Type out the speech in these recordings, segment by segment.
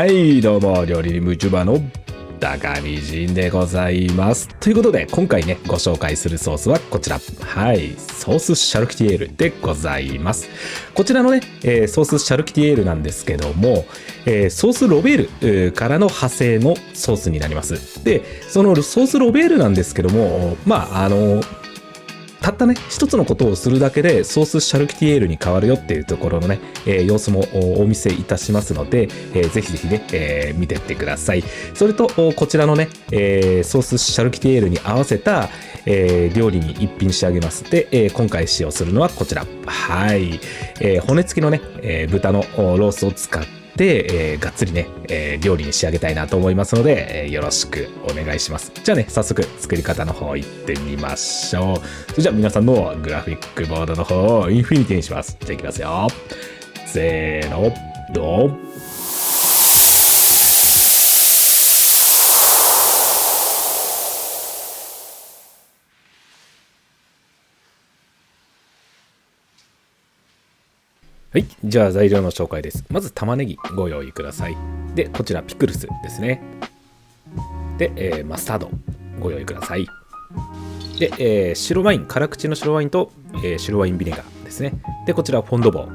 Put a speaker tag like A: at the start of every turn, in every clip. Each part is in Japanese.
A: はい、どうも、料理に夢中の高見人でございます。ということで、今回ね、ご紹介するソースはこちら。はい、ソースシャルキュティエールでございます。こちらのね、ソースシャルキュティエールなんですけども、ソースロベールからの派生のソースになります。で、そのソースロベールなんですけども、たったね、一つのことをするだけでソースシャルキュティエールに変わるよっていうところのね、様子もお見せいたしますので、ぜひぜひね、見てってください。それと、こちらのね、ソースシャルキュティエールに合わせた、料理に一品仕上げます。で、今回使用するのはこちら。はい。骨付きのね、豚のロースを使って、がっつりね、料理に仕上げたいなと思いますので、よろしくお願いします。じゃあね、早速作り方の方行ってみましょう。それじゃあ皆さんのグラフィックボードの方をインフィニティにします。じゃあいきますよ。せーの、ドン。はい。じゃあ材料の紹介です。まず玉ねぎご用意ください。で、こちらピクルスですね。で、マスタードご用意ください。で、白ワイン、辛口の白ワインと、白ワインビネガーですね。で、こちらフォンドボー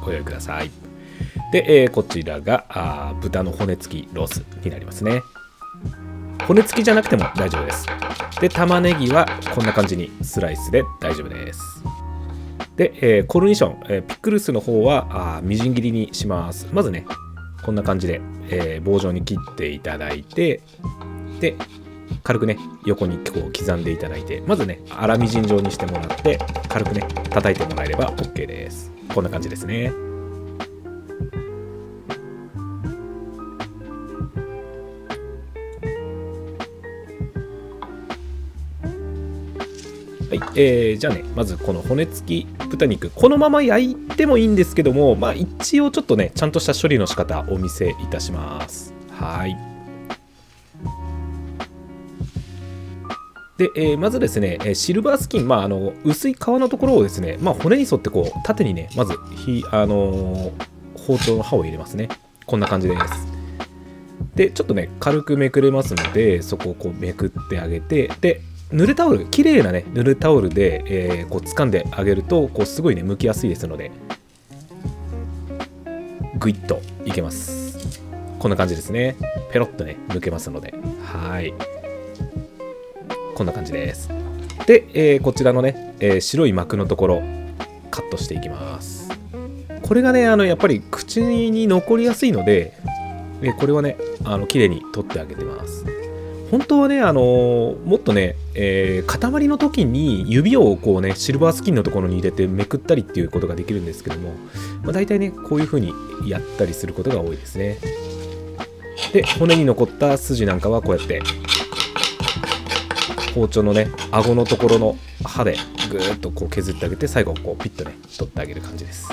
A: ご用意ください。で、こちらが豚の骨付きロースになりますね。骨付きじゃなくても大丈夫です。で、玉ねぎはこんな感じにスライスで大丈夫です。で、コルニション、ピクルスの方はみじん切りにします。まずね、こんな感じで、棒状に切っていただいて、で、軽くね、横にこう刻んでいただいて、まずね、粗みじん状にしてもらって、軽くね、叩いてもらえれば OK です。こんな感じですね。はい、じゃあね、まずこの骨付き豚肉、このまま焼いてもいいんですけども、一応ちょっとね、ちゃんとした処理の仕方お見せいたします。はい。で、まずですね、シルバースキン、薄い皮のところをですね、骨に沿ってこう、縦にね、まず包丁の刃を入れますね。こんな感じです。で、ちょっとね、軽くめくれますので、そこをこうめくってあげて、で、濡れタオル、綺麗なね、濡れタオルで、こう掴んであげると、こうすごいね、剥きやすいですので、グイッといけます。こんな感じですね。ペロッとね、剥けますので、はい。こんな感じです。で、こちらのね、白い膜のところ、カットしていきます。これがね、やっぱり口に残りやすいので、これはね、綺麗に取ってあげてます。本当はね、もっとね、塊の時に指をこうね、シルバースキンのところに入れてめくったりっていうことができるんですけども、大体ね、こういう風にやったりすることが多いですね。で、骨に残った筋なんかはこうやって、包丁のね、顎のところの刃でぐーっとこう削ってあげて、最後こうピッとね、取ってあげる感じです。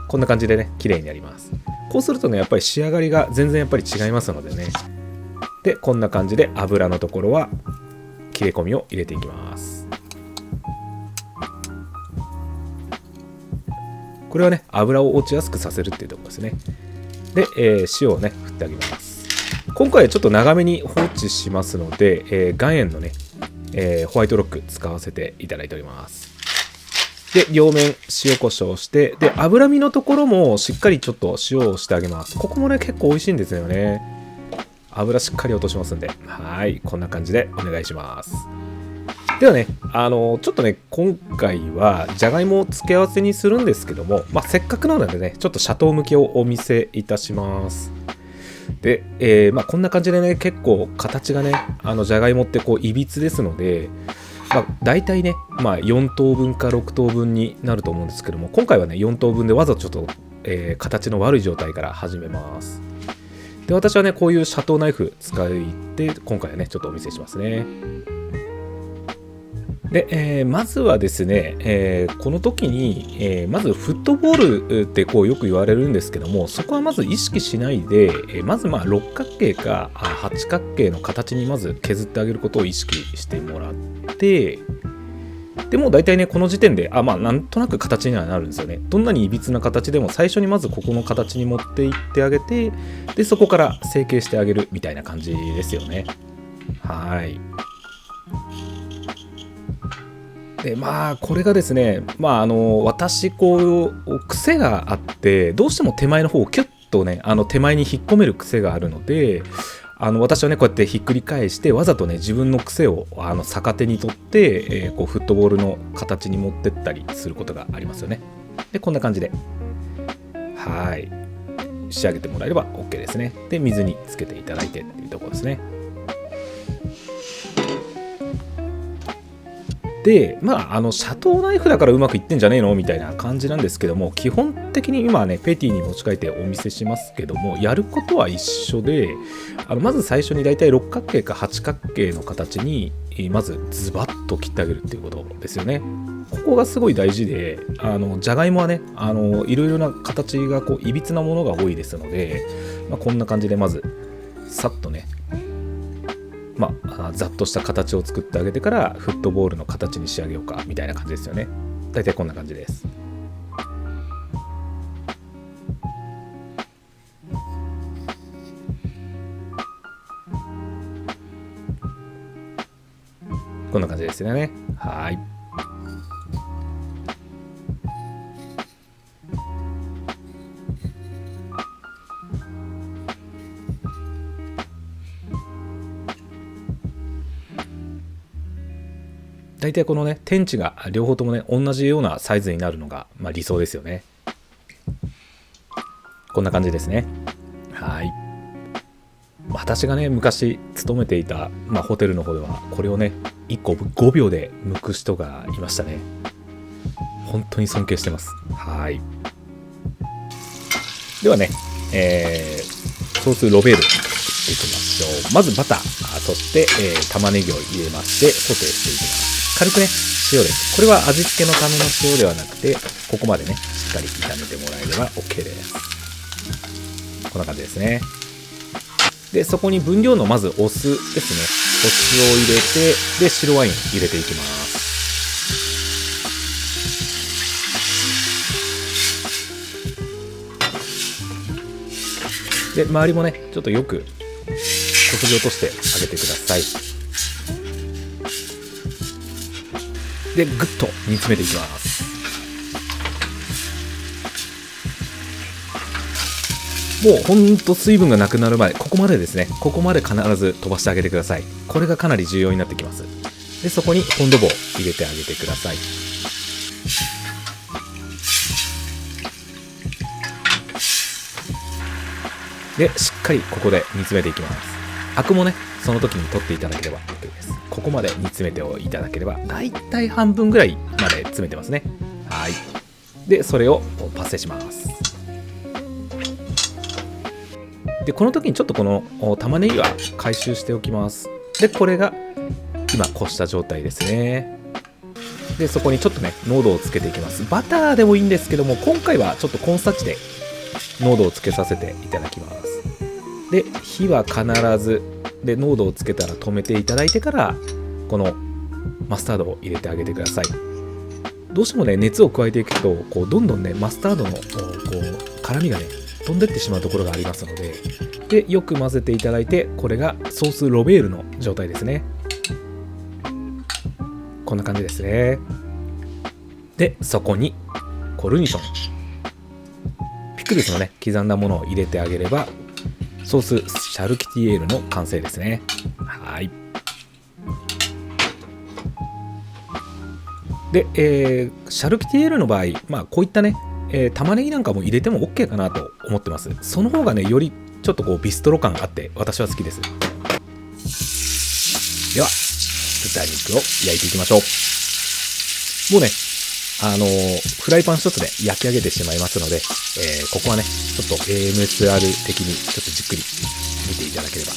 A: こんな感じでね、綺麗になります。こうするとね、やっぱり仕上がりが全然やっぱり違いますのでね。で、こんな感じで油のところは切れ込みを入れていきます。これはね、油を落ちやすくさせるっていうところですね。で、塩をね、振ってあげます。今回はちょっと長めに放置しますので、岩塩のね、ホワイトロック使わせていただいております。で、両面塩コショウして、で、脂身のところもしっかりちょっと塩をしてあげます。ここもね、結構美味しいんですよね。油しっかり落としますんで、はい、こんな感じでお願いします。ではね、ちょっとね、今回はじゃがいもを付け合わせにするんですけども、せっかくなのでね、ちょっとシャトー向きをお見せいたします。で、こんな感じでね、結構形がね、じゃがいもってこういびつですので、大体ね、4等分か6等分になると思うんですけども、今回はね、4等分でわざとちょっと、形の悪い状態から始めます。で、私はね、こういうシャトーナイフ使って、今回はね、ちょっとお見せしますね。で、まずはですね、この時に、まずフットボールってこうよく言われるんですけども、そこはまず意識しないで、まず六角形か八角形の形にまず削ってあげることを意識してもらって、でも大体ね、この時点で、なんとなく形にはなるんですよね。どんなにいびつな形でも最初にまずここの形に持っていってあげて、で、そこから成形してあげるみたいな感じですよね。はい。で、これがですね、私、癖があって、どうしても手前の方をキュッとね、手前に引っ込める癖があるので、私はねこうやってひっくり返してわざとね自分の癖を逆手に取って、フットボールの形に持ってったりすることがありますよね。でこんな感じではい仕上げてもらえれば OK ですね。で水につけていただいてっていうところですね。でシャトーナイフだからうまくいってんじゃねえのみたいな感じなんですけども、基本的に今はねペティに持ち替えてお見せしますけども、やることは一緒で、まず最初にだいたい六角形か八角形の形にまずズバッと切ってあげるっていうことですよね。ここがすごい大事で、じゃがいもはねいろいろな形がいびつなものが多いですので、こんな感じでまずさっとねざっとした形を作ってあげてからフットボールの形に仕上げようかみたいな感じですよね。だいたいこんな感じです。こんな感じですよね。はい。大体このね天地が両方ともね同じようなサイズになるのが、理想ですよね。こんな感じですね。はい。私がね昔勤めていた、ホテルの方ではこれをね1個5秒で剥く人がいましたね。本当に尊敬してます。はい。ではね、ソースロベールしていきましょう。まずバター、そして、玉ねぎを入れましてソテーしていきます。軽くね塩です。これは味付けのための塩ではなくて、ここまでねしっかり炒めてもらえれば OK です。こんな感じですね。でそこに分量のまずお酢ですね。お酢を入れて、で白ワイン入れていきます。で周りもねちょっとよくこすり落としてあげてください。でぐっと煮詰めていきます。もうほんと水分がなくなるまで、ここまでですね、ここまで必ず飛ばしてあげてください。これがかなり重要になってきます。でそこにフォンドボー入れてあげてください。でしっかりここで煮詰めていきます。アクもねその時に取っていただければ OK です。ここまで煮詰めていただければ、だいたい半分ぐらいまで詰めてますね。はい。でそれをパセします。でこの時にちょっとこの玉ねぎは回収しておきます。でこれが今こした状態ですね。でそこにちょっとね濃度をつけていきます。バターでもいいんですけども、今回はちょっとコーンスタッチで濃度をつけさせていただきます。で火は必ずで濃度をつけたら止めていただいてから、このマスタードを入れてあげてください。どうしてもね熱を加えていくとどんどんねマスタードの辛みがね飛んでってしまうところがありますので、でよく混ぜていただいて、これがソースロベールの状態ですね。こんな感じですね。でそこにコルニション、ピクルスのね刻んだものを入れてあげれば、ソースシャルキティエールの完成ですね。はい。で、シャルキティエールの場合、こういったね、玉ねぎなんかも入れても OK かなと思ってます。その方がねよりちょっとビストロ感あって私は好きです。では豚肉を焼いていきましょう。もうねフライパン一つで焼き上げてしまいますので、ここはねちょっと AMSR 的にちょっとじっくり見ていただければ。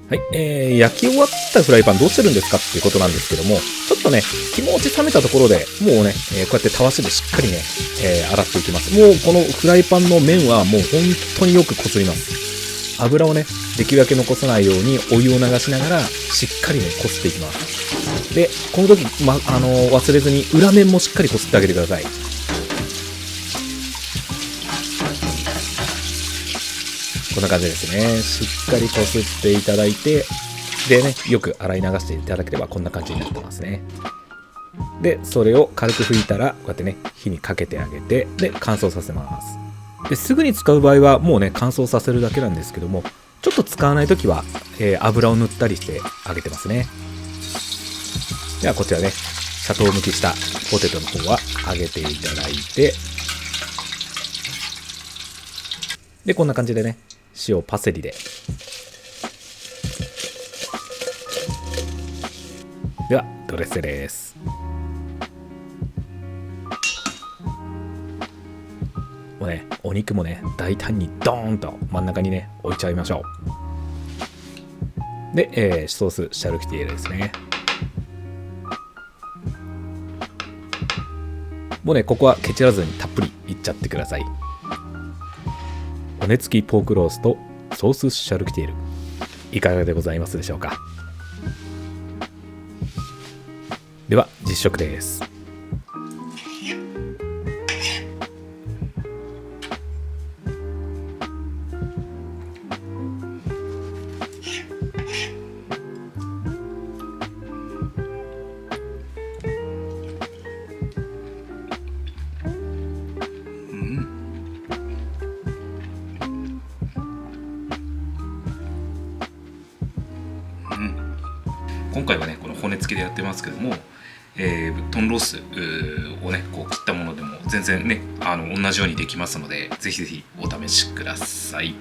A: はい、焼き終わったフライパンどうしてるんですかっていうことなんですけども、ちょっとね、気持ち冷めたところでもうね、こうやってたわしでしっかりね、洗っていきます。もうこのフライパンの面はもう本当によくこすります。油をね、できるだけ残さないようにお湯を流しながらしっかりね、こすっていきます。で、この時、忘れずに裏面もしっかりこすってあげてください。こんな感じですね。しっかりこすっていただいて、でね、よく洗い流していただければこんな感じになってますね。で、それを軽く拭いたら、こうやってね、火にかけてあげて、で、乾燥させます。で、すぐに使う場合はもうね、乾燥させるだけなんですけども、ちょっと使わないときは、油を塗ったりしてあげてますね。では、こちらね、シャトー向きしたポテトの方は揚げていただいて、で、こんな感じでね、塩、パセリで。では、ドレッセです。もうね、お肉もね、大胆にドーンと真ん中にね、置いちゃいましょう。で、ソース、シャルキュティエールですね。もうね、ここはケチらずにたっぷりいっちゃってください。骨付きポークローストソースシャルキュティエール、いかがでございますでしょうか。では実食です。
B: 今回はねこの骨付きでやってますけども、トンロースをねこう切ったものでも全然ね同じようにできますので、ぜひぜひお試しください。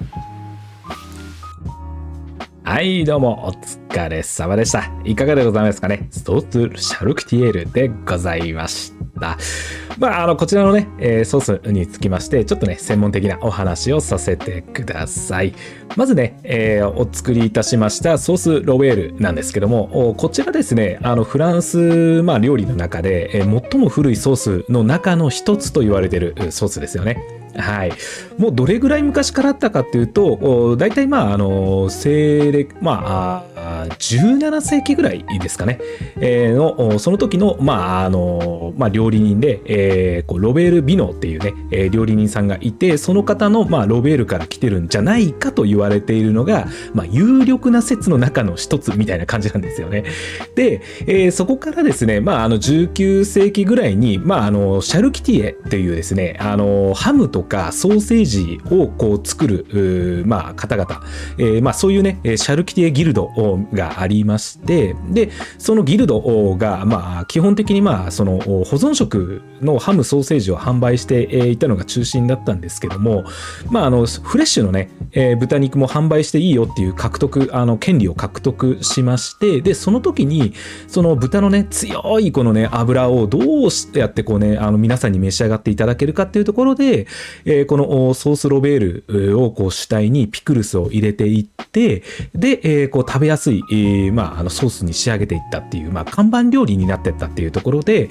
A: はい、どうもお疲れ様でした。いかがでございますかね。ソースシャルキュティエールでございました。こちらのね、ソースにつきまして、ちょっとね、専門的なお話をさせてください。まずね、お作りいたしましたソースロベールなんですけども、こちらですね、フランス、料理の中で、最も古いソースの中の一つと言われているソースですよね。はい。もうどれぐらい昔からあったかっていうと、大体西暦、17世紀ぐらいですかね。その時の、料理人で、ロベール・ビノっていうね、料理人さんがいて、その方の、ロベールから来てるんじゃないかと言われているのが、有力な説の中の一つみたいな感じなんですよね。で、そこからですね、19世紀ぐらいに、シャルキュティエっていうですね、ハムとかソーセージをこう作る、方々、そういうね、シャルキュティエギルドがありまして、で、そのギルドが、基本的にその保存食のハムソーセージを販売していたのが中心だったんですけども、フレッシュのね、豚肉も販売していいよっていう権利を獲得しまして、で、その時に、その豚のね、強いこのね、油をどうやってこうね、皆さんに召し上がっていただけるかっていうところで、このソースロベールをこう主体にピクルスを入れていって、で、こう食べやすい、ソースに仕上げていったっていう、看板料理になっていったっていうところで、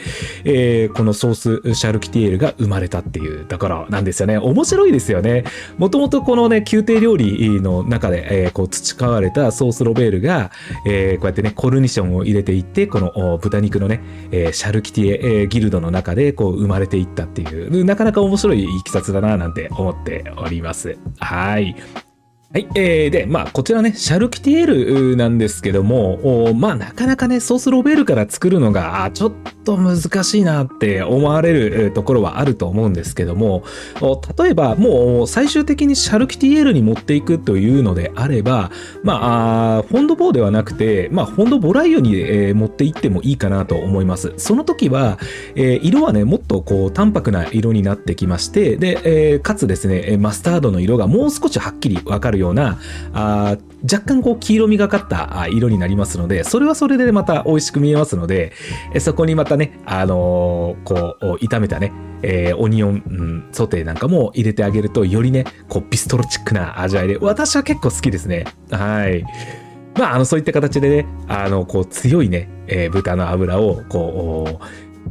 A: このソースシャルキュティエールが生まれたっていうところなんですよね。面白いですよね。もともとこのね、宮廷料理の中で、こう培われたソースロベールが、こうやってね、コルニションを入れていって、この豚肉のね、シャルキュティエ、ギルドの中でこう生まれていったっていう、なかなか面白いいきさつだななんて思っております。はい。はい。で、こちらね、シャルキュティエールなんですけども、なかなかね、ソースロベールから作るのが、ちょっと難しいなって思われるところはあると思うんですけども、例えば、もう最終的にシャルキュティエールに持っていくというのであれば、フォンドボーではなくて、フォンドボライユに、持っていってもいいかなと思います。その時は、色はね、もっとこう、淡白な色になってきまして、で、かつですね、マスタードの色がもう少しはっきりわかるような若干こう黄色みがかった色になりますので、それはそれでまた美味しく見えますので、そこにまたね、こう炒めたね、オニオン、ソテーなんかも入れてあげると、よりねこうビストロチックな味わいで、私は結構好きですね。はい。そういった形でね、こう強いね、豚の脂をこ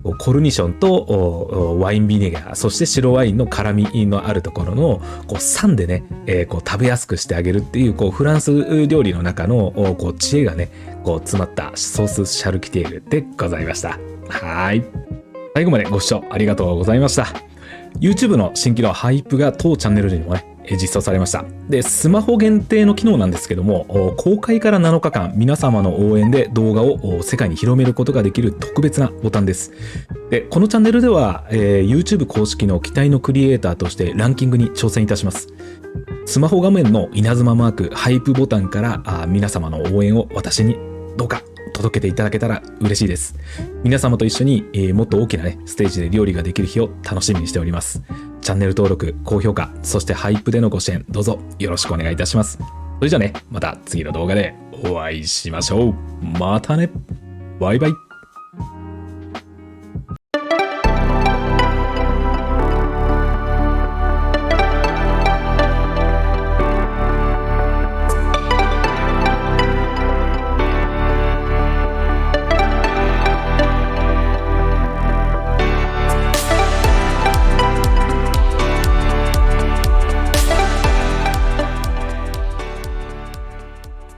A: うコルニションとワインビネガー、そして白ワインの辛みのあるところのこう酸でね、こう食べやすくしてあげるっていう、こうフランス料理の中のこう知恵がね、こう詰まったソースシャルキュティエールでございました。はい。最後までご視聴ありがとうございました。YouTube の新機能ハイプが当チャンネルにもね、実装されました。で、スマホ限定の機能なんですけども、公開から7日間、皆様の応援で動画を世界に広めることができる特別なボタンです。で、このチャンネルでは、YouTube 公式の期待のクリエイターとしてランキングに挑戦いたします。スマホ画面の稲妻マーク、ハイプボタンから皆様の応援を私にどうか届けていただけたら嬉しいです。皆様と一緒に、もっと大きなね、ステージで料理ができる日を楽しみにしております。チャンネル登録、高評価、そしてハイプでのご支援、どうぞよろしくお願いいたします。それじゃあね、また次の動画でお会いしましょう。またね。バイバイ。